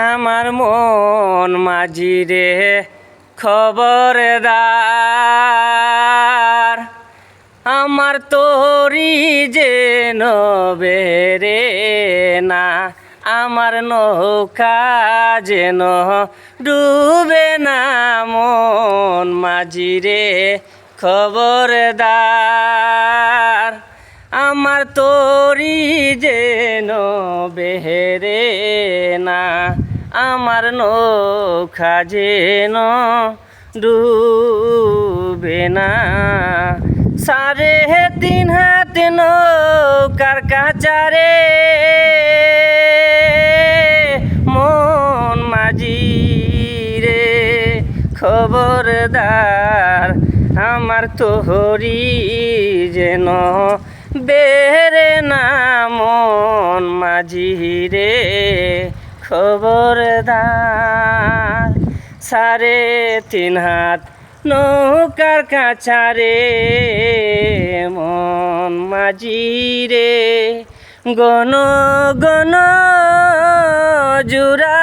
আমার মন মাঝি রে খবরদার, আমার তোরি যেন বেরে না, আমার নৌকা যেন ডুবে না। মন মাঝি রে খবরদার, আমার তোরি যেন বেরে না, আমার নৌকা যেন ডুবে না। 3.5 হাত নৌকার কাচারে মন মাঝি রে খবরদার, আমার তোহরি যেন বেরে না। মন মাঝি রে খবরদার, 3.5 হাত নৌকার কাছারে মন মাঝি রে গণ গণ জুরা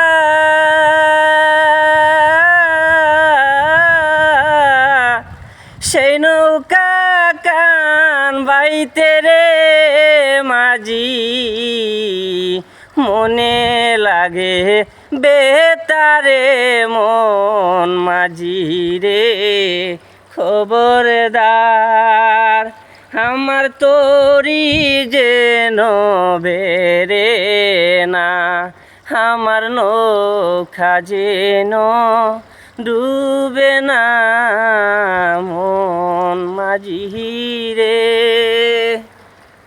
সেই নৌকা কান বাইতে রে মাঝি, মনে লাগে বেতারে মন মাঝি রে খবরদার, আমার তোরি যেন বেরে না, আমার নৌকা যেন ডুবে না। মন মাঝি রে।